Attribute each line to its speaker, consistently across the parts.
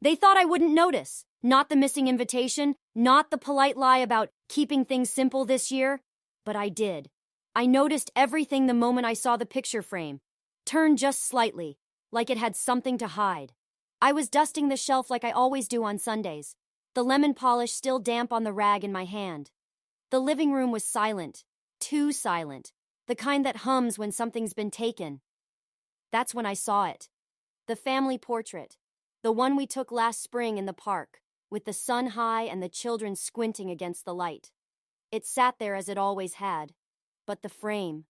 Speaker 1: They thought I wouldn't notice. Not the missing invitation, not the polite lie about keeping things simple this year. But I did. I noticed everything the moment I saw the picture frame. Turned just slightly, like it had something to hide. I was dusting the shelf like I always do on Sundays, the lemon polish still damp on the rag in my hand. The living room was silent, too silent, the kind that hums when something's been taken. That's when I saw it. The family portrait, the one we took last spring in the park, with the sun high and the children squinting against the light. It sat there as it always had, but the frame,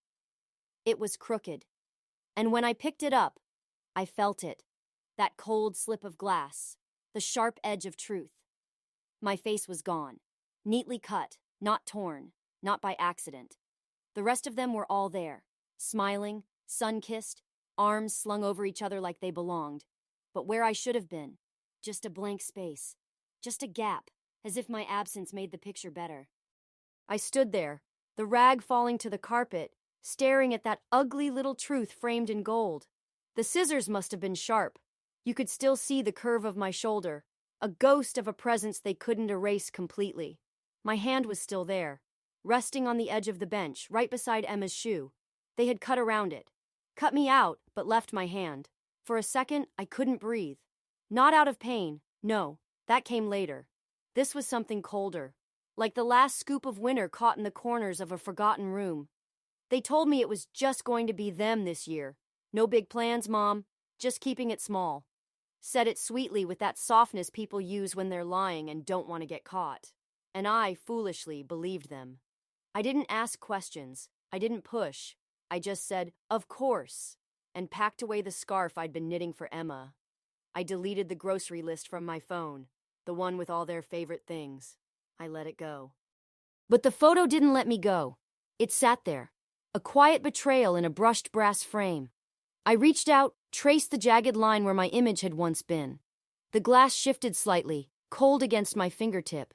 Speaker 1: it was crooked. And when I picked it up, I felt it, that cold slip of glass, the sharp edge of truth. My face was gone, neatly cut, not torn, not by accident. The rest of them were all there, smiling, sun-kissed, arms slung over each other like they belonged. But where I should have been, just a blank space, just a gap, as if my absence made the picture better. I stood there, the rag falling to the carpet, staring at that ugly little truth framed in gold. The scissors must have been sharp. You could still see the curve of my shoulder, a ghost of a presence they couldn't erase completely. My hand was still there, resting on the edge of the bench, right beside Emma's shoe. They had cut around it. Cut me out, but left my hand. For a second, I couldn't breathe. Not out of pain, no, that came later. This was something colder, like the last scoop of winter caught in the corners of a forgotten room. They told me it was just going to be them this year. No big plans, Mom, just keeping it small. Said it sweetly with that softness people use when they're lying and don't want to get caught. And I, foolishly, believed them. I didn't ask questions. I didn't push. I just said, "Of course," and packed away the scarf I'd been knitting for Emma. I deleted the grocery list from my phone, the one with all their favorite things. I let it go. But the photo didn't let me go. It sat there, a quiet betrayal in a brushed brass frame. I reached out, traced the jagged line where my image had once been. The glass shifted slightly, cold against my fingertip.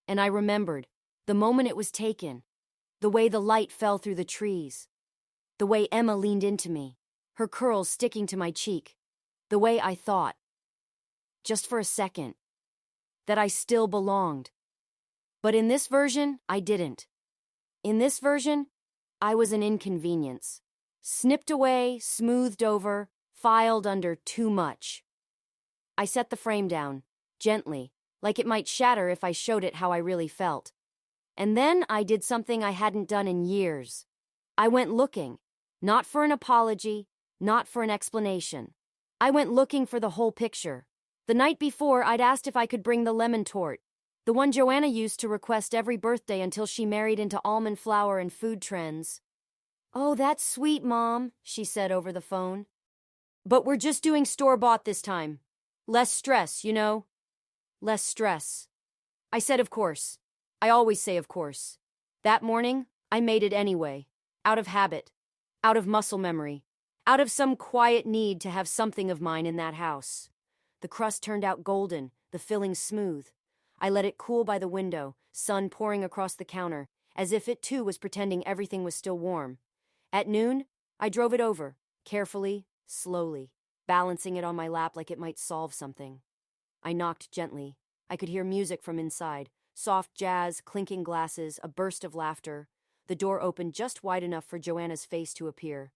Speaker 1: And I remembered, the moment it was taken, the way the light fell through the trees, the way Emma leaned into me, her curls sticking to my cheek, the way I thought, just for a second, that I still belonged. But in this version, I didn't. In this version, I was an inconvenience. Snipped away, smoothed over, filed under too much. I set the frame down, gently, like it might shatter if I showed it how I really felt. And then I did something I hadn't done in years. I went looking, not for an apology, not for an explanation. I went looking for the whole picture. The night before, I'd asked if I could bring the lemon torte, the one Joanna used to request every birthday until she married into almond flour and food trends. "Oh, that's sweet, Mom," she said over the phone. "But we're just doing store-bought this time. Less stress, you know? Less stress." I said of course. I always say of course. That morning, I made it anyway. Out of habit. Out of muscle memory. Out of some quiet need to have something of mine in that house. The crust turned out golden, the filling smooth. I let it cool by the window, sun pouring across the counter, as if it too was pretending everything was still warm. At noon, I drove it over, carefully, slowly, balancing it on my lap like it might solve something. I knocked gently. I could hear music from inside, soft jazz, clinking glasses, a burst of laughter. The door opened just wide enough for Joanna's face to appear.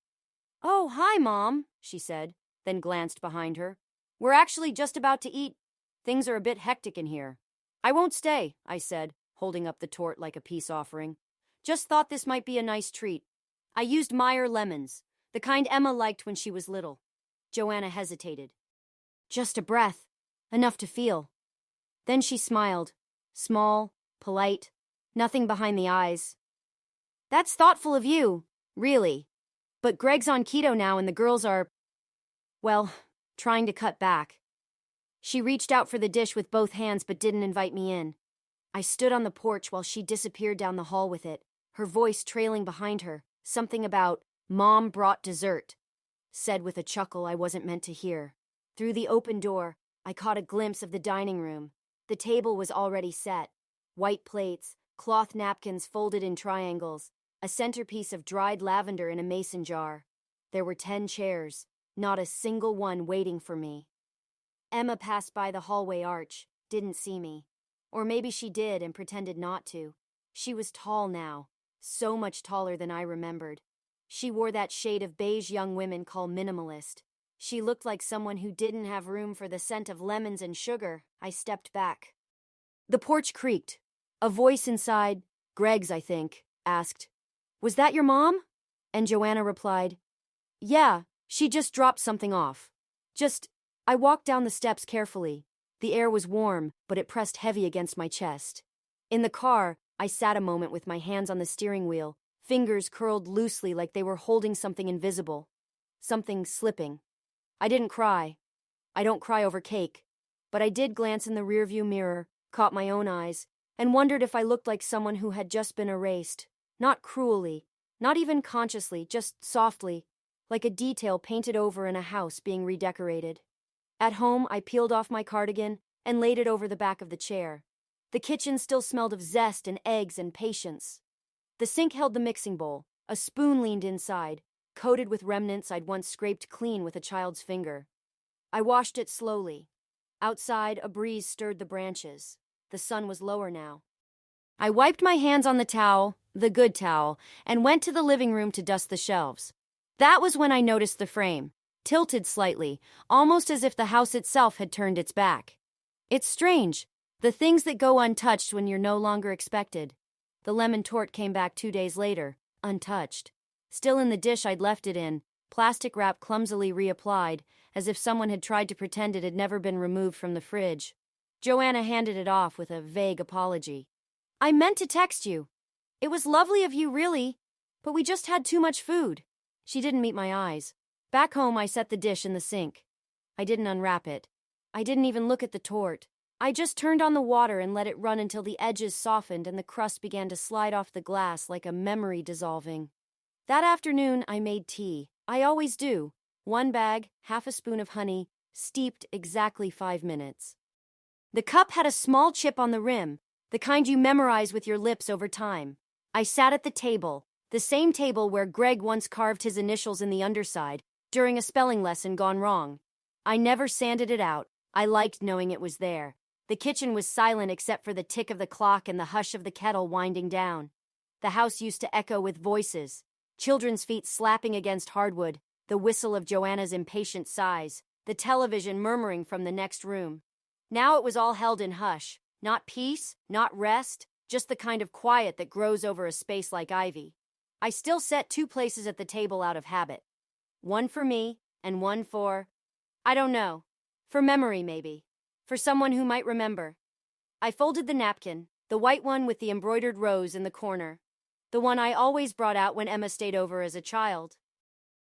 Speaker 1: "Oh, hi, Mom," she said, then glanced behind her. "We're actually just about to eat. Things are a bit hectic in here." "I won't stay," I said, holding up the torte like a peace offering. "Just thought this might be a nice treat. I used Meyer lemons, the kind Emma liked when she was little." Joanna hesitated. "Just a breath, enough to feel." Then she smiled, small, polite, nothing behind the eyes. "That's thoughtful of you, really. But Greg's on keto now and the girls are, well, trying to cut back." She reached out for the dish with both hands but didn't invite me in. I stood on the porch while she disappeared down the hall with it, her voice trailing behind her, something about "Mom brought dessert," said with a chuckle I wasn't meant to hear. Through the open door, I caught a glimpse of the dining room. The table was already set. White plates, cloth napkins folded in triangles, a centerpiece of dried lavender in a mason jar. There were 10 chairs, not a single one waiting for me. Emma passed by the hallway arch, didn't see me. Or maybe she did and pretended not to. She was tall now, so much taller than I remembered. She wore that shade of beige young women call minimalist. She looked like someone who didn't have room for the scent of lemons and sugar. I stepped back. The porch creaked. A voice inside, Greg's I think, asked, "Was that your mom?" And Joanna replied, "Yeah, she just dropped something off. I walked down the steps carefully. The air was warm, but it pressed heavy against my chest. In the car, I sat a moment with my hands on the steering wheel, fingers curled loosely like they were holding something invisible. Something slipping. I didn't cry. I don't cry over cake. But I did glance in the rearview mirror, caught my own eyes, and wondered if I looked like someone who had just been erased. Not cruelly, not even consciously, just softly, like a detail painted over in a house being redecorated. At home, I peeled off my cardigan and laid it over the back of the chair. The kitchen still smelled of zest and eggs and patience. The sink held the mixing bowl. A spoon leaned inside, coated with remnants I'd once scraped clean with a child's finger. I washed it slowly. Outside, a breeze stirred the branches. The sun was lower now. I wiped my hands on the towel, the good towel, and went to the living room to dust the shelves. That was when I noticed the frame, tilted slightly, almost as if the house itself had turned its back. It's strange, the things that go untouched when you're no longer expected. The lemon torte came back 2 days later, untouched. Still in the dish I'd left it in, plastic wrap clumsily reapplied, as if someone had tried to pretend it had never been removed from the fridge. Joanna handed it off with a vague apology. "I meant to text you. It was lovely of you, really, but we just had too much food." She didn't meet my eyes. Back home, I set the dish in the sink. I didn't unwrap it. I didn't even look at the torte. I just turned on the water and let it run until the edges softened and the crust began to slide off the glass like a memory dissolving. That afternoon, I made tea. I always do. 1 bag, half a spoon of honey, steeped exactly 5 minutes. The cup had a small chip on the rim, the kind you memorize with your lips over time. I sat at the table, the same table where Greg once carved his initials in the underside, during a spelling lesson gone wrong. I never sanded it out. I liked knowing it was there. The kitchen was silent except for the tick of the clock and the hush of the kettle winding down. The house used to echo with voices, children's feet slapping against hardwood, the whistle of Joanna's impatient sighs, the television murmuring from the next room. Now it was all held in hush, not peace, not rest, just the kind of quiet that grows over a space like ivy. I still set 2 places at the table out of habit. One for me, and one for, I don't know, for memory maybe, for someone who might remember. I folded the napkin, the white one with the embroidered rose in the corner, the one I always brought out when Emma stayed over as a child.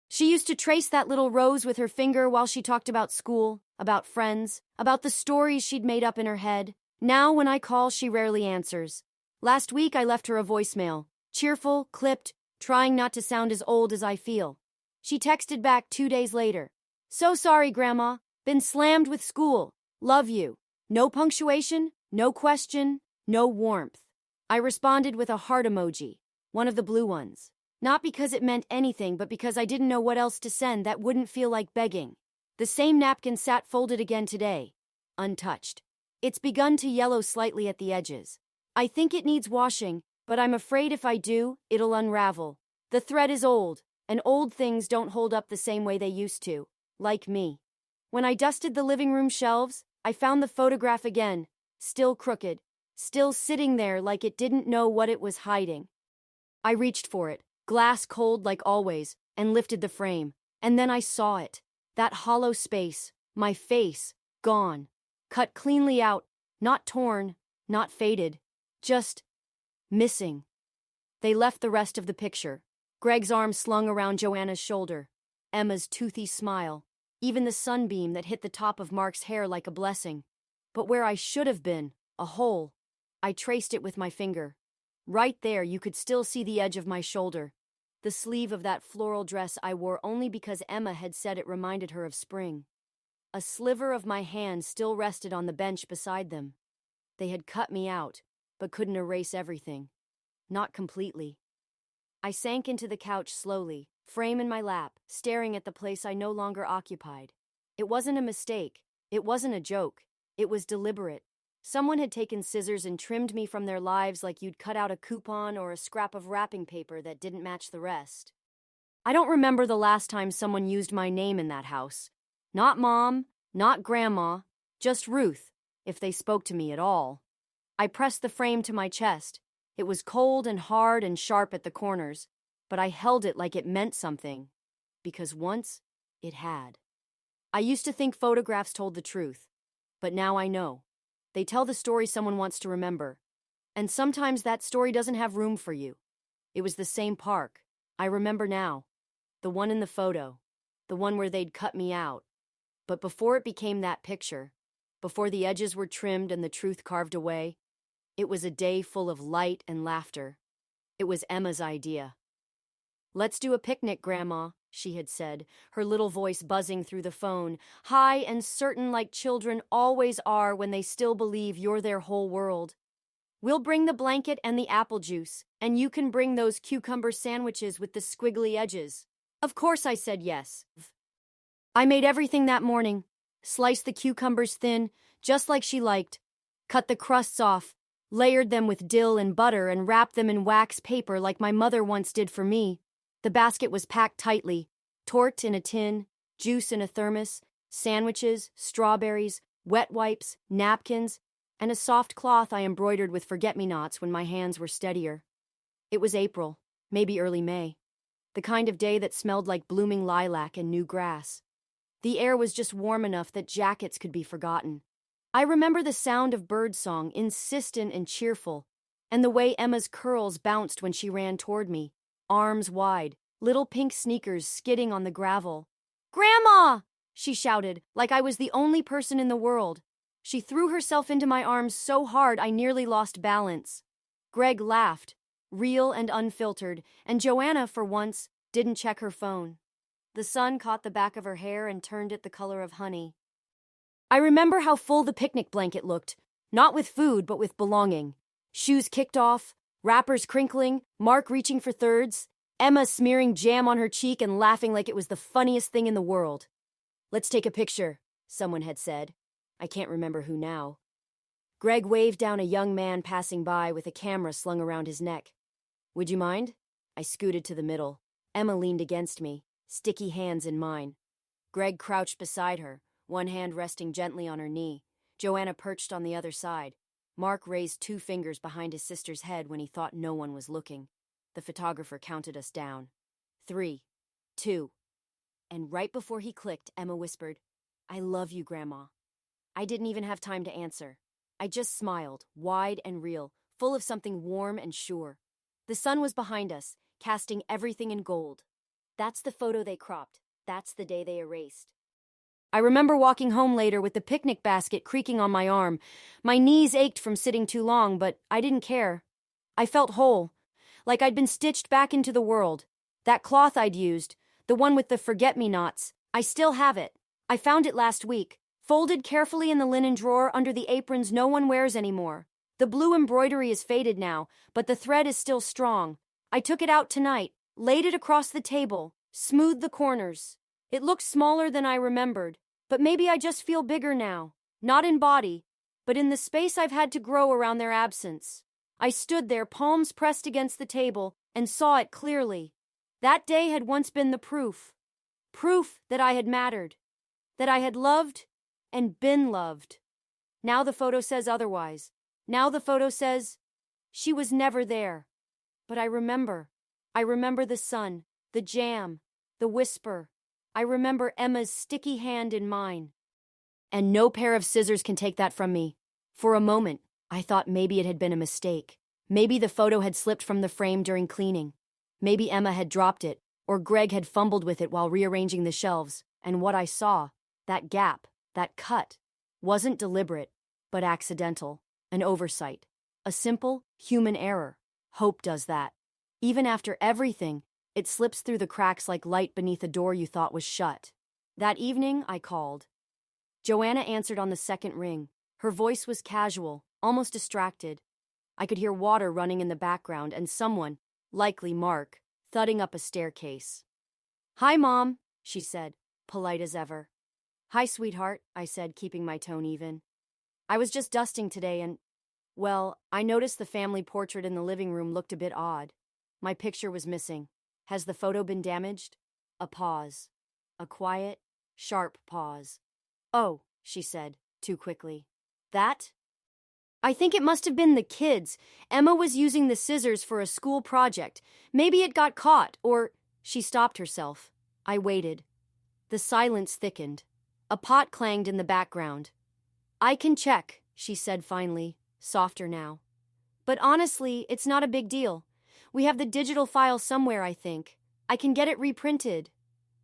Speaker 1: She used to trace that little rose with her finger while she talked about school, about friends, about the stories she'd made up in her head. Now when I call, she rarely answers. Last week I left her a voicemail, cheerful, clipped, trying not to sound as old as I feel. She texted back 2 days later. "So sorry, Grandma. Been slammed with school. Love you." No punctuation, no question, no warmth. I responded with a heart emoji, one of the blue ones. Not because it meant anything, but because I didn't know what else to send that wouldn't feel like begging. The same napkin sat folded again today, untouched. It's begun to yellow slightly at the edges. I think it needs washing, but I'm afraid if I do, it'll unravel. The thread is old, and old things don't hold up the same way they used to, like me. When I dusted the living room shelves, I found the photograph again, still crooked, still sitting there like it didn't know what it was hiding. I reached for it, glass cold like always, and lifted the frame. And then I saw it. That hollow space, my face, gone. Cut cleanly out, not torn, not faded, just missing. They left the rest of the picture. Greg's arm slung around Joanna's shoulder. Emma's toothy smile. Even the sunbeam that hit the top of Mark's hair like a blessing. But where I should have been, a hole. I traced it with my finger. Right there you could still see the edge of my shoulder. The sleeve of that floral dress I wore only because Emma had said it reminded her of spring. A sliver of my hand still rested on the bench beside them. They had cut me out, but couldn't erase everything. Not completely. I sank into the couch slowly, frame in my lap, staring at the place I no longer occupied. It wasn't a mistake. It wasn't a joke. It was deliberate. Someone had taken scissors and trimmed me from their lives like you'd cut out a coupon or a scrap of wrapping paper that didn't match the rest. I don't remember the last time someone used my name in that house. Not Mom, not Grandma, just Ruth, if they spoke to me at all. I pressed the frame to my chest. It was cold and hard and sharp at the corners, but I held it like it meant something, because once it had. I used to think photographs told the truth, but now I know. They tell the story someone wants to remember, and sometimes that story doesn't have room for you. It was the same park. I remember now. The one in the photo. The one where they'd cut me out. But before it became that picture, before the edges were trimmed and the truth carved away, it was a day full of light and laughter. It was Emma's idea. "Let's do a picnic, Grandma," she had said, her little voice buzzing through the phone, high and certain like children always are when they still believe you're their whole world. "We'll bring the blanket and the apple juice, and you can bring those cucumber sandwiches with the squiggly edges." Of course I said yes. I made everything that morning, sliced the cucumbers thin, just like she liked, cut the crusts off, layered them with dill and butter and wrapped them in wax paper like my mother once did for me. The basket was packed tightly, torte in a tin, juice in a thermos, sandwiches, strawberries, wet wipes, napkins, and a soft cloth I embroidered with forget-me-nots when my hands were steadier. It was April, maybe early May, the kind of day that smelled like blooming lilac and new grass. The air was just warm enough that jackets could be forgotten. I remember the sound of birdsong, insistent and cheerful, and the way Emma's curls bounced when she ran toward me, arms wide, little pink sneakers skidding on the gravel. "Grandma!" she shouted, like I was the only person in the world. She threw herself into my arms so hard I nearly lost balance. Greg laughed, real and unfiltered, and Joanna, for once, didn't check her phone. The sun caught the back of her hair and turned it the color of honey. I remember how full the picnic blanket looked, not with food, but with belonging. Shoes kicked off, wrappers crinkling, Mark reaching for thirds, Emma smearing jam on her cheek and laughing like it was the funniest thing in the world. "Let's take a picture," someone had said. I can't remember who now. Greg waved down a young man passing by with a camera slung around his neck. "Would you mind?" I scooted to the middle. Emma leaned against me, sticky hands in mine. Greg crouched beside her, one hand resting gently on her knee. Joanna perched on the other side. Mark raised 2 fingers behind his sister's head when he thought no one was looking. The photographer counted us down. 3, 2. And right before he clicked, Emma whispered, "I love you, Grandma." I didn't even have time to answer. I just smiled, wide and real, full of something warm and sure. The sun was behind us, casting everything in gold. That's the photo they cropped. That's the day they erased. I remember walking home later with the picnic basket creaking on my arm. My knees ached from sitting too long, but I didn't care. I felt whole, like I'd been stitched back into the world. That cloth I'd used, the one with the forget-me-nots, I still have it. I found it last week, folded carefully in the linen drawer under the aprons no one wears anymore. The blue embroidery is faded now, but the thread is still strong. I took it out tonight, laid it across the table, smoothed the corners. It looked smaller than I remembered, but maybe I just feel bigger now, not in body, but in the space I've had to grow around their absence. I stood there, palms pressed against the table, and saw it clearly. That day had once been the proof that I had mattered, that I had loved and been loved. Now the photo says otherwise. Now the photo says, she was never there. But I remember the sun, the jam, the whisper. I remember Emma's sticky hand in mine. And no pair of scissors can take that from me. For a moment, I thought maybe it had been a mistake. Maybe the photo had slipped from the frame during cleaning. Maybe Emma had dropped it, or Greg had fumbled with it while rearranging the shelves. And what I saw, that gap, that cut, wasn't deliberate, but accidental, an oversight, a simple human error. Hope does that. Even after everything, it slips through the cracks like light beneath a door you thought was shut. That evening, I called. Joanna answered on the second ring. Her voice was casual, almost distracted. I could hear water running in the background and someone, likely Mark, thudding up a staircase. "Hi, Mom," she said, polite as ever. Hi, sweetheart, I said, keeping my tone even. I was just dusting today and, well, I noticed the family portrait in the living room looked a bit odd. My picture was missing. Has the photo been damaged? A pause. A quiet, sharp pause. Oh, she said, too quickly. That? I think it must have been the kids. Emma was using the scissors for a school project. Maybe it got caught, or... She stopped herself. I waited. The silence thickened. A pot clanged in the background. I can check, she said finally, softer now. But honestly, it's not a big deal. We have the digital file somewhere, I think. I can get it reprinted.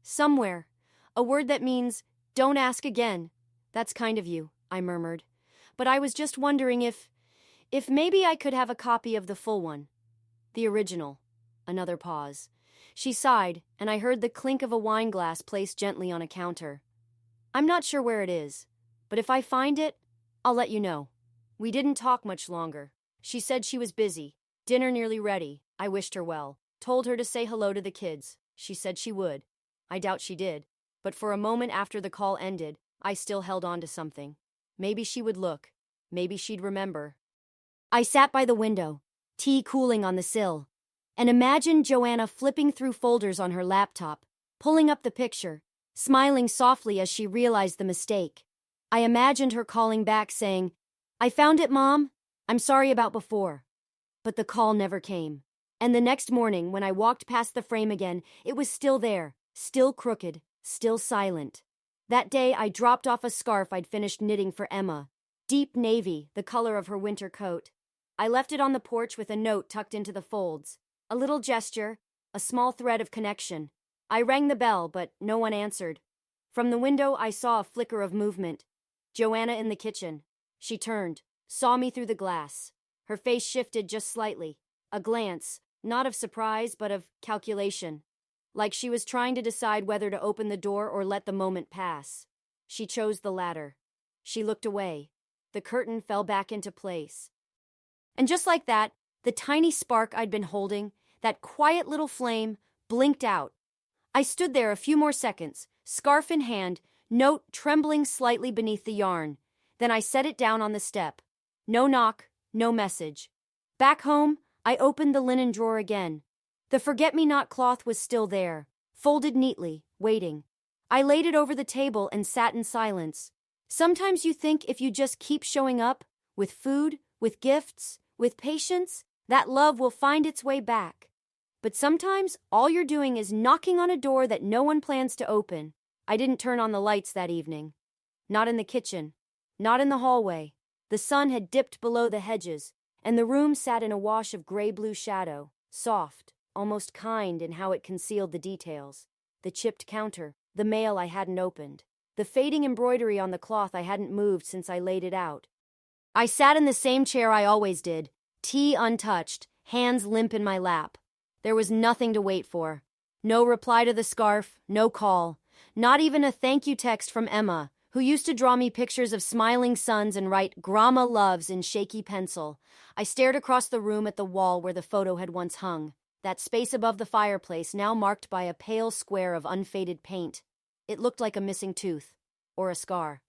Speaker 1: Somewhere. A word that means, don't ask again. That's kind of you, I murmured. But I was just wondering if maybe I could have a copy of the full one. The original. Another pause. She sighed, and I heard the clink of a wine glass placed gently on a counter. I'm not sure where it is, but if I find it, I'll let you know. We didn't talk much longer. She said she was busy. Dinner nearly ready. I wished her well. Told her to say hello to the kids. She said she would. I doubt she did, but for a moment after the call ended, I still held on to something. Maybe she would look. Maybe she'd remember. I sat by the window, tea cooling on the sill, and imagined Joanna flipping through folders on her laptop, pulling up the picture, smiling softly as she realized the mistake. I imagined her calling back saying, I found it, Mom. I'm sorry about before. But the call never came. And the next morning, when I walked past the frame again, it was still there, still crooked, still silent. That day, I dropped off a scarf I'd finished knitting for Emma. Deep navy, the color of her winter coat. I left it on the porch with a note tucked into the folds. A little gesture, a small thread of connection. I rang the bell, but no one answered. From the window, I saw a flicker of movement. Joanna in the kitchen. She turned, saw me through the glass. Her face shifted just slightly. A glance, not of surprise, but of calculation. Like she was trying to decide whether to open the door or let the moment pass. She chose the latter. She looked away. The curtain fell back into place. And just like that, the tiny spark I'd been holding, that quiet little flame, blinked out. I stood there a few more seconds, scarf in hand, note trembling slightly beneath the yarn. Then I set it down on the step. No knock, no message. Back home, I opened the linen drawer again. The forget-me-not cloth was still there, folded neatly, waiting. I laid it over the table and sat in silence. Sometimes you think if you just keep showing up, with food, with gifts, with patience, that love will find its way back. But sometimes all you're doing is knocking on a door that no one plans to open. I didn't turn on the lights that evening. Not in the kitchen. Not in the hallway. The sun had dipped below the hedges, and the room sat in a wash of gray-blue shadow, soft, almost kind in how it concealed the details. The chipped counter, the mail I hadn't opened, the fading embroidery on the cloth I hadn't moved since I laid it out. I sat in the same chair I always did, tea untouched, hands limp in my lap. There was nothing to wait for. No reply to the scarf, no call, not even a thank you text from Emma, who used to draw me pictures of smiling suns and write "Grandma loves" in shaky pencil. I stared across the room at the wall where the photo had once hung, that space above the fireplace now marked by a pale square of unfaded paint. It looked like a missing tooth, or a scar.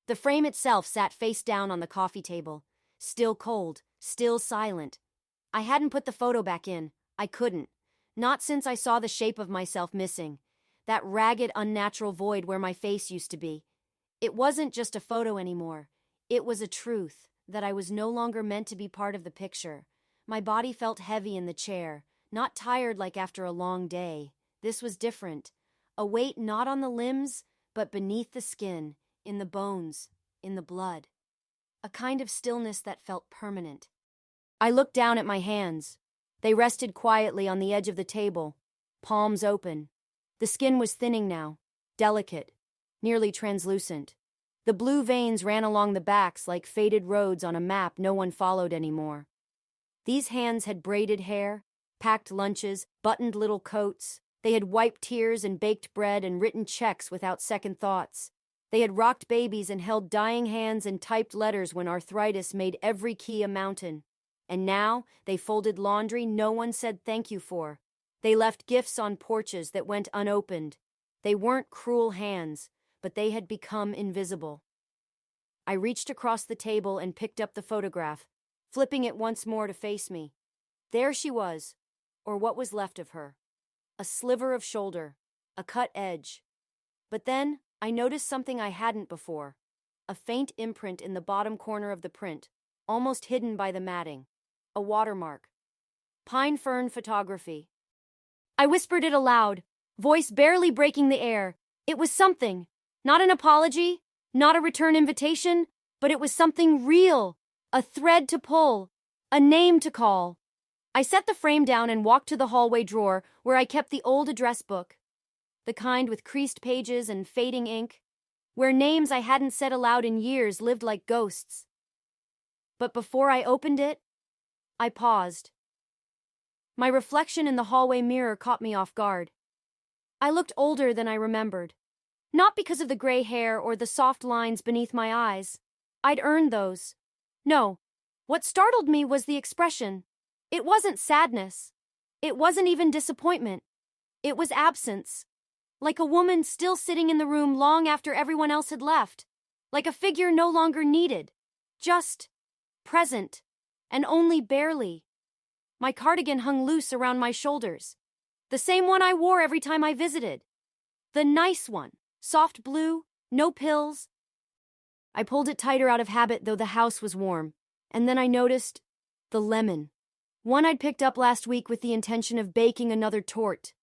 Speaker 1: The frame itself sat face down on the coffee table, still cold, still silent. I hadn't put the photo back in. I couldn't. Not since I saw the shape of myself missing, that ragged, unnatural void where my face used to be. It wasn't just a photo anymore. It was a truth, that I was no longer meant to be part of the picture. My body felt heavy in the chair, not tired like after a long day. This was different. A weight not on the limbs, but beneath the skin, in the bones, in the blood. A kind of stillness that felt permanent. I looked down at my hands. They rested quietly on the edge of the table, palms open. The skin was thinning now, delicate, nearly translucent. The blue veins ran along the backs like faded roads on a map no one followed anymore. These hands had braided hair, packed lunches, buttoned little coats. They had wiped tears and baked bread and written checks without second thoughts. They had rocked babies and held dying hands and typed letters when arthritis made every key a mountain. And now they folded laundry no one said thank you for. They left gifts on porches that went unopened. They weren't cruel hands, but they had become invisible. I reached across the table and picked up the photograph, flipping it once more to face me. There she was, or what was left of her. A sliver of shoulder, a cut edge. But then I noticed something I hadn't before. A faint imprint in the bottom corner of the print, almost hidden by the matting. A watermark. Pine fern photography. I whispered it aloud, voice barely breaking the air. It was something. Not an apology, not a return invitation, but it was something real. A thread to pull. A name to call. I set the frame down and walked to the hallway drawer where I kept the old address book. The kind with creased pages and fading ink, where names I hadn't said aloud in years lived like ghosts. But before I opened it, I paused. My reflection in the hallway mirror caught me off guard. I looked older than I remembered. Not because of the gray hair or the soft lines beneath my eyes. I'd earned those. No, what startled me was the expression. It wasn't sadness. It wasn't even disappointment. It was absence. Like a woman still sitting in the room long after everyone else had left. Like a figure no longer needed. Just present. And only barely. My cardigan hung loose around my shoulders. The same one I wore every time I visited. The nice one. Soft blue. No pills. I pulled it tighter out of habit, though the house was warm. And then I noticed the lemon. One I'd picked up last week with the intention of baking another tort.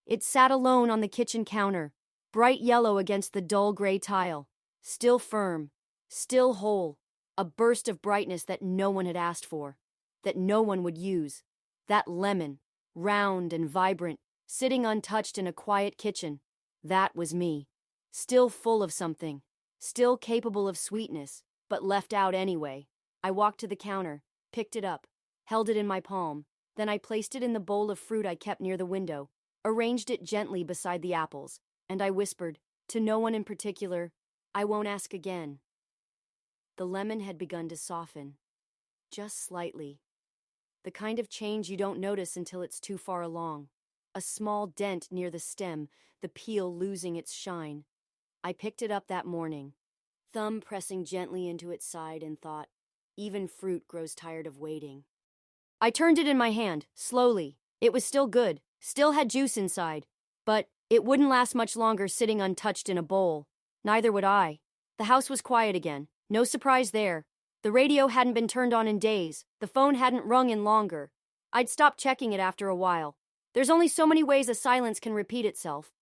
Speaker 1: It sat alone on the kitchen counter, bright yellow against the dull gray tile. Still firm, still whole. A burst of brightness that no one had asked for, that no one would use. That lemon, round and vibrant, sitting untouched in a quiet kitchen. That was me. Still full of something, still capable of sweetness, but left out anyway. I walked to the counter, picked it up, held it in my palm. Then I placed it in the bowl of fruit I kept near the window, arranged it gently beside the apples, and I whispered, to no one in particular, I won't ask again. The lemon had begun to soften. Just slightly. The kind of change you don't notice until it's too far along. A small dent near the stem, the peel losing its shine. I picked it up that morning, thumb pressing gently into its side, and thought, even fruit grows tired of waiting. I turned it in my hand, slowly. It was still good, still had juice inside, but it wouldn't last much longer sitting untouched in a bowl. Neither would I. The house was quiet again. No surprise there. The radio hadn't been turned on in days. The phone hadn't rung in longer. I'd stopped checking it after a while. There's only so many ways a silence can repeat itself.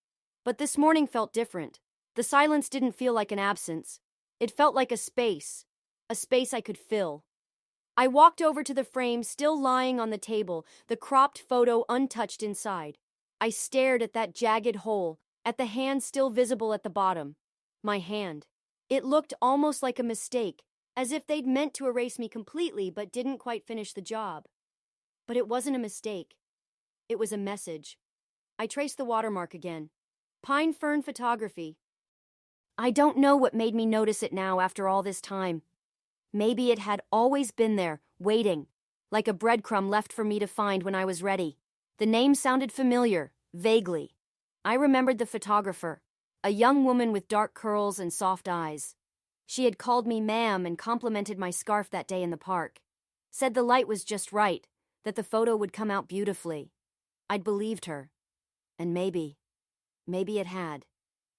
Speaker 1: But this morning felt different. The silence didn't feel like an absence. It felt like a space I could fill. I walked over to the frame still lying on the table, the cropped photo untouched inside. I stared at that jagged hole, at the hand still visible at the bottom. My hand. It looked almost like a mistake, as if they'd meant to erase me completely but didn't quite finish the job. But it wasn't a mistake. It was a message. I traced the watermark again. Pine fern photography. I don't know what made me notice it now after all this time. Maybe it had always been there, waiting, like a breadcrumb left for me to find when I was ready. The name sounded familiar, vaguely. I remembered the photographer, a young woman with dark curls and soft eyes. She had called me ma'am and complimented my scarf that day in the park. Said the light was just right, that the photo would come out beautifully. I'd believed her. And maybe it had.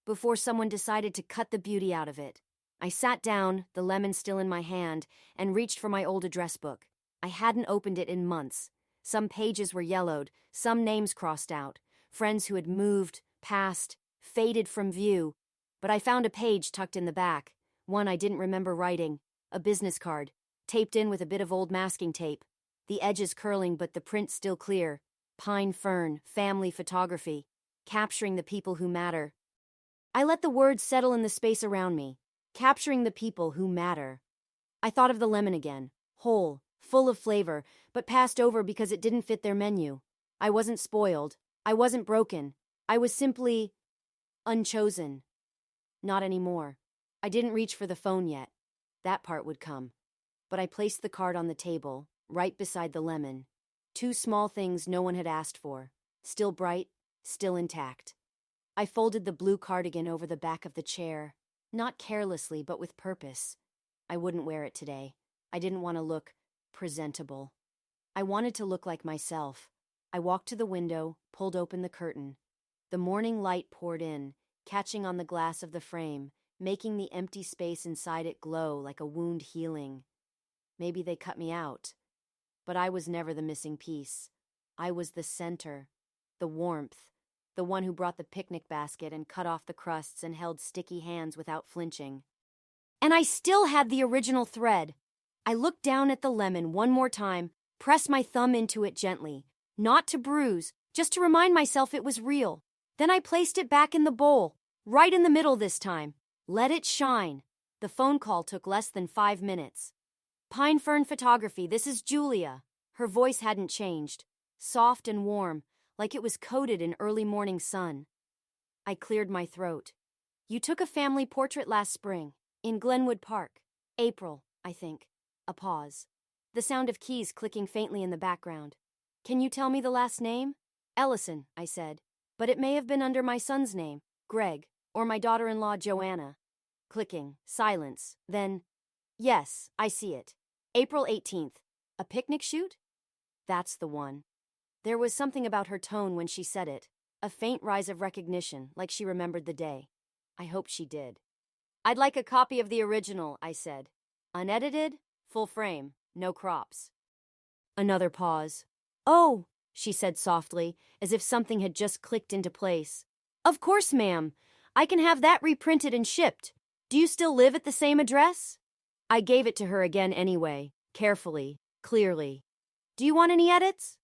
Speaker 1: Before someone decided to cut the beauty out of it. I sat down, the lemon still in my hand, and reached for my old address book. I hadn't opened it in months. Some pages were yellowed, some names crossed out, friends who had moved, passed, faded from view. But I found a page tucked in the back, one I didn't remember writing, a business card, taped in with a bit of old masking tape, the edges curling but the print still clear. Pine fern, family photography, capturing the people who matter. I let the words settle in the space around me. Capturing the people who matter. I thought of the lemon again, whole, full of flavor, but passed over because it didn't fit their menu. I wasn't spoiled. I wasn't broken. I was simply unchosen. Not anymore. I didn't reach for the phone yet. That part would come. But I placed the card on the table, right beside the lemon. Two small things no one had asked for. Still bright, still intact. I folded the blue cardigan over the back of the chair, not carelessly, but with purpose. I wouldn't wear it today. I didn't want to look presentable. I wanted to look like myself. I walked to the window, pulled open the curtain. The morning light poured in, catching on the glass of the frame, making the empty space inside it glow like a wound healing. Maybe they cut me out. But I was never the missing piece. I was the center, the warmth, the one who brought the picnic basket and cut off the crusts and held sticky hands without flinching. And I still had the original thread. I looked down at the lemon one more time, pressed my thumb into it gently, not to bruise, just to remind myself it was real. Then I placed it back in the bowl, right in the middle this time. Let it shine. The phone call took less than 5 minutes. Pine Fern Photography, this is Julia. Her voice hadn't changed, soft and warm, like it was coated in early morning sun. I cleared my throat. You took a family portrait last spring, in Glenwood Park. April, I think. A pause. The sound of keys clicking faintly in the background. Can you tell me the last name? Ellison, I said. But it may have been under my son's name, Greg, or my daughter-in-law, Joanna. Clicking, silence, then, yes, I see it. April 18th. A picnic shoot? That's the one. There was something about her tone when she said it, a faint rise of recognition, like she remembered the day. I hoped she did. I'd like a copy of the original, I said. Unedited, full frame, no crops. Another pause. Oh, she said softly, as if something had just clicked into place. Of course, ma'am. I can have that reprinted and shipped. Do you still live at the same address? I gave it to her again anyway, carefully, clearly. Do you want any edits?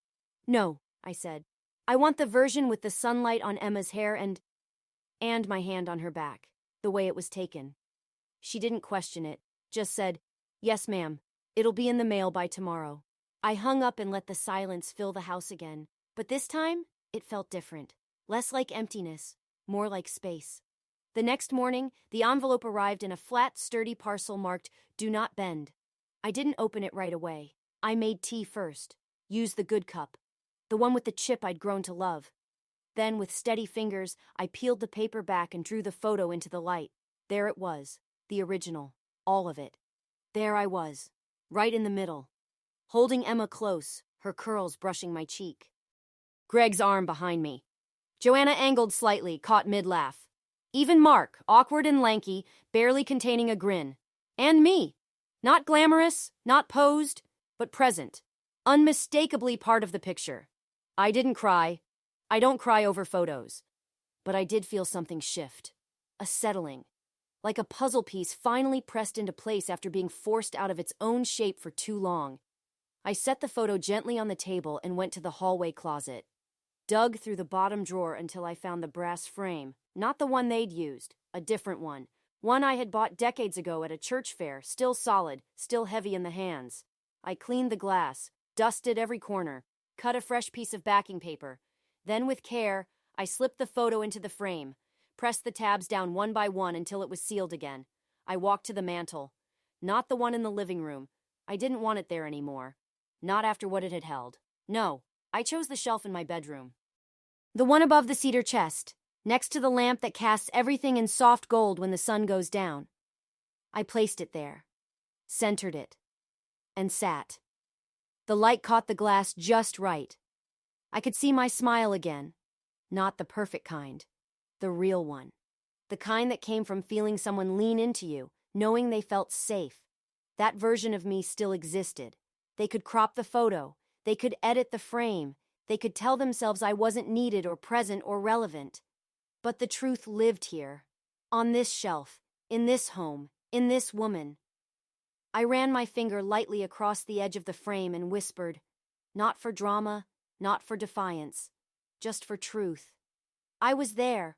Speaker 1: No, I said. I want the version with the sunlight on Emma's hair and my hand on her back, the way it was taken. She didn't question it, just said, yes, ma'am. It'll be in the mail by tomorrow. I hung up and let the silence fill the house again, but this time it felt different, less like emptiness, more like space. The next morning, the envelope arrived in a flat, sturdy parcel marked, "Do not bend." I didn't open it right away. I made tea first, used the good cup, the one with the chip I'd grown to love. Then, with steady fingers, I peeled the paper back and drew the photo into the light. There it was, the original, all of it. There I was, right in the middle, holding Emma close, her curls brushing my cheek. Greg's arm behind me. Joanna angled slightly, caught mid-laugh. Even Mark, awkward and lanky, barely containing a grin. And me. Not glamorous, not posed, but present. Unmistakably part of the picture. I didn't cry. I don't cry over photos. But I did feel something shift. A settling. Like a puzzle piece finally pressed into place after being forced out of its own shape for too long. I set the photo gently on the table and went to the hallway closet. Dug through the bottom drawer until I found the brass frame. Not the one they'd used, a different one. One I had bought decades ago at a church fair, still solid, still heavy in the hands. I cleaned the glass, dusted every corner, cut a fresh piece of backing paper. Then with care, I slipped the photo into the frame, pressed the tabs down one by one until it was sealed again. I walked to the mantel. Not the one in the living room. I didn't want it there anymore. Not after what it had held. No, I chose the shelf in my bedroom. The one above the cedar chest, next to the lamp that casts everything in soft gold when the sun goes down. I placed it there, centered it, and sat. The light caught the glass just right. I could see my smile again. Not the perfect kind, the real one. The kind that came from feeling someone lean into you, knowing they felt safe. That version of me still existed. They could crop the photo. They could edit the frame. They could tell themselves I wasn't needed or present or relevant. But the truth lived here, on this shelf, in this home, in this woman. I ran my finger lightly across the edge of the frame and whispered, not for drama, not for defiance, just for truth. I was there,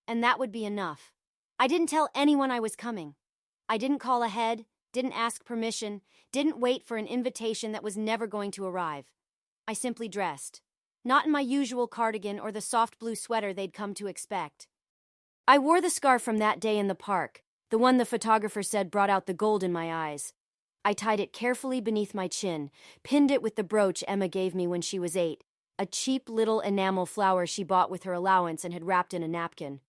Speaker 1: and that would be enough. I didn't tell anyone I was coming. I didn't call ahead, didn't ask permission, didn't wait for an invitation that was never going to arrive. I simply dressed. Not in my usual cardigan or the soft blue sweater they'd come to expect. I wore the scarf from that day in the park, the one the photographer said brought out the gold in my eyes. I tied it carefully beneath my chin, pinned it with the brooch Emma gave me when she was 8, a cheap little enamel flower she bought with her allowance and had wrapped in a napkin.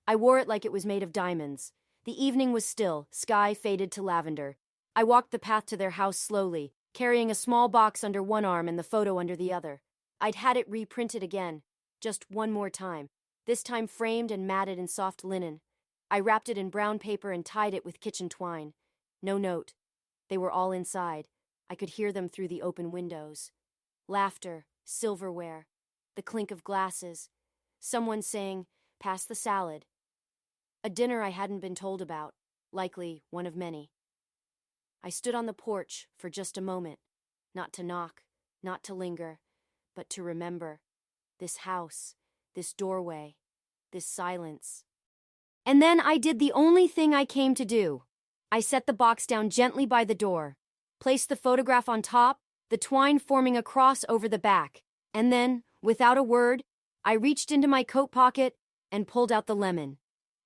Speaker 1: I wore it like it was made of diamonds. The evening was still, sky faded to lavender. I walked the path to their house slowly, carrying a small box under one arm and the photo under the other. I'd had it reprinted again, just one more time, this time framed and matted in soft linen. I wrapped it in brown paper and tied it with kitchen twine. No note. They were all inside. I could hear them through the open windows. Laughter, silverware, the clink of glasses. Someone saying, "Pass the salad." A dinner I hadn't been told about, likely one of many. I stood on the porch for just a moment, not to knock, not to linger, but to remember. This house, this doorway, this silence. And then I did the only thing I came to do. I set the box down gently by the door, placed the photograph on top, the twine forming a cross over the back, and then, without a word, I reached into my coat pocket and pulled out the lemon.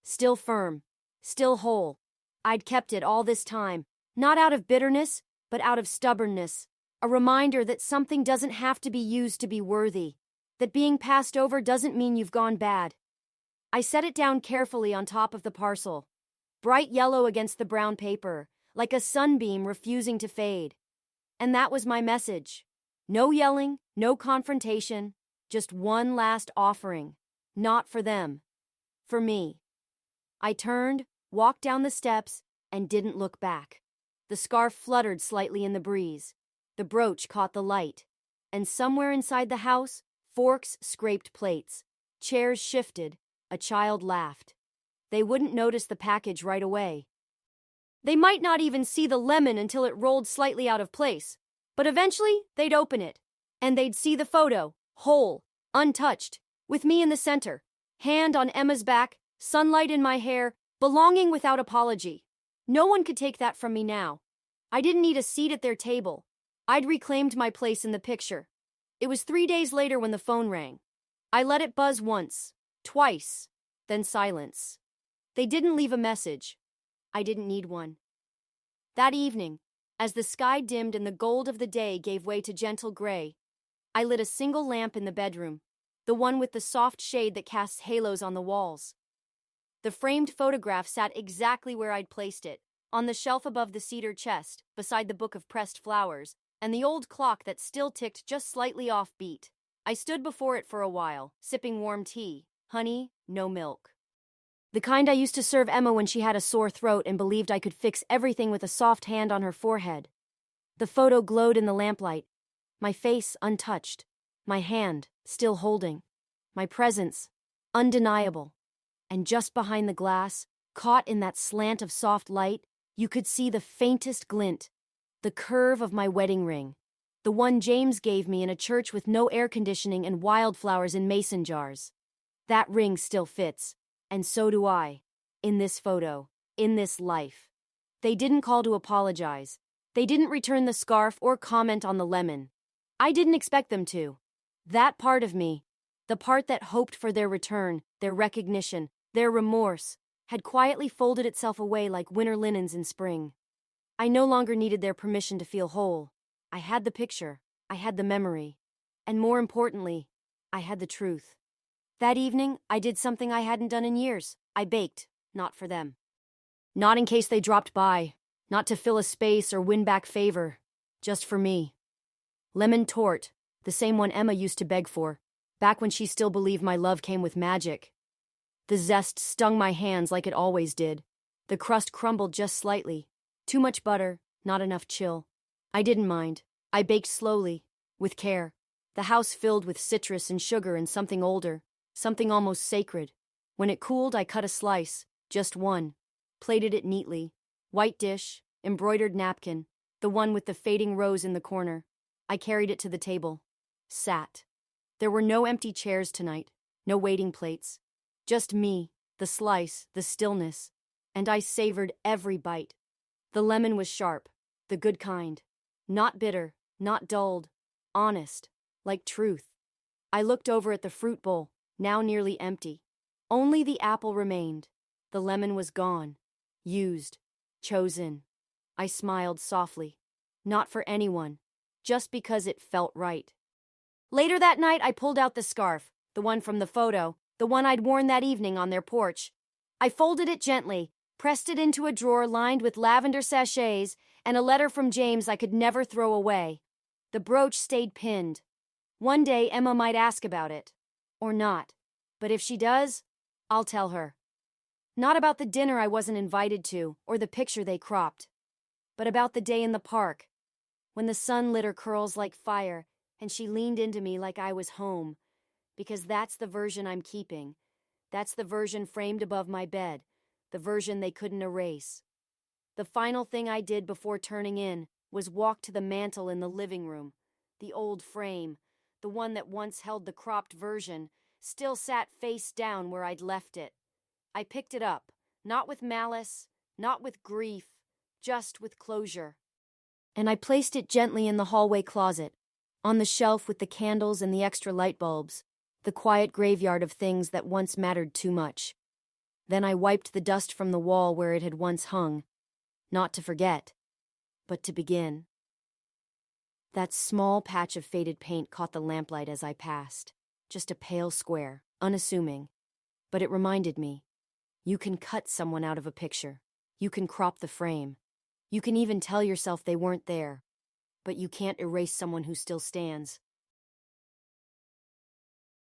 Speaker 1: Still firm, still whole. I'd kept it all this time, not out of bitterness, but out of stubbornness, a reminder that something doesn't have to be used to be worthy, that being passed over doesn't mean you've gone bad. I set it down carefully on top of the parcel, bright yellow against the brown paper, like a sunbeam refusing to fade. And that was my message. No yelling, no confrontation, just one last offering. Not for them. For me. I turned, walked down the steps, and didn't look back. The scarf fluttered slightly in the breeze. The brooch caught the light. And somewhere inside the house, forks scraped plates. Chairs shifted. A child laughed. They wouldn't notice the package right away. They might not even see the lemon until it rolled slightly out of place. But eventually, they'd open it. And they'd see the photo, whole, untouched, with me in the center, hand on Emma's back, sunlight in my hair, belonging without apology. No one could take that from me now. I didn't need a seat at their table. I'd reclaimed my place in the picture. It was 3 days later when the phone rang. I let it buzz once, twice, then silence. They didn't leave a message. I didn't need one. That evening, as the sky dimmed and the gold of the day gave way to gentle gray, I lit a single lamp in the bedroom, the one with the soft shade that casts halos on the walls. The framed photograph sat exactly where I'd placed it, on the shelf above the cedar chest, beside the book of pressed flowers, and the old clock that still ticked just slightly off beat. I stood before it for a while, sipping warm tea, honey, no milk. The kind I used to serve Emma when she had a sore throat and believed I could fix everything with a soft hand on her forehead. The photo glowed in the lamplight, my face untouched, my hand still holding, my presence undeniable. And just behind the glass, caught in that slant of soft light, you could see the faintest glint, the curve of my wedding ring, the one James gave me in a church with no air conditioning and wildflowers in mason jars. That ring still fits, and so do I, in this photo, in this life. They didn't call to apologize. They didn't return the scarf or comment on the lemon. I didn't expect them to. That part of me, the part that hoped for their return, their recognition, their remorse, had quietly folded itself away like winter linens in spring. I no longer needed their permission to feel whole. I had the picture, I had the memory, and more importantly, I had the truth. That evening, I did something I hadn't done in years. I baked, not for them. Not in case they dropped by, not to fill a space or win back favor, just for me. Lemon tort, the same one Emma used to beg for, back when she still believed my love came with magic. The zest stung my hands like it always did. The crust crumbled just slightly. Too much butter, not enough chill. I didn't mind. I baked slowly, with care. The house filled with citrus and sugar and something older, something almost sacred. When it cooled, I cut a slice, just one, plated it neatly. White dish, embroidered napkin, the one with the fading rose in the corner. I carried it to the table. Sat. There were no empty chairs tonight, no waiting plates. Just me, the slice, the stillness. And I savored every bite. The lemon was sharp, the good kind. Not bitter, not dulled. Honest, like truth. I looked over at the fruit bowl, now nearly empty. Only the apple remained. The lemon was gone. Used. Chosen. I smiled softly. Not for anyone. Just because it felt right. Later that night, I pulled out the scarf, the one from the photo, the one I'd worn that evening on their porch. I folded it gently, pressed it into a drawer lined with lavender sachets, and a letter from James I could never throw away. The brooch stayed pinned. One day Emma might ask about it. Or not. But if she does, I'll tell her. Not about the dinner I wasn't invited to, or the picture they cropped. But about the day in the park, when the sun lit her curls like fire, and she leaned into me like I was home. Because that's the version I'm keeping. That's the version framed above my bed. The version they couldn't erase. The final thing I did before turning in was walk to the mantel in the living room. The old frame, the one that once held the cropped version, still sat face down where I'd left it. I picked it up, not with malice, not with grief, just with closure. And I placed it gently in the hallway closet, on the shelf with the candles and the extra light bulbs, the quiet graveyard of things that once mattered too much. Then I wiped the dust from the wall where it had once hung, not to forget, but to begin. That small patch of faded paint caught the lamplight as I passed, just a pale square, unassuming. But it reminded me, you can cut someone out of a picture. You can crop the frame. You can even tell yourself they weren't there. But you can't erase someone who still stands.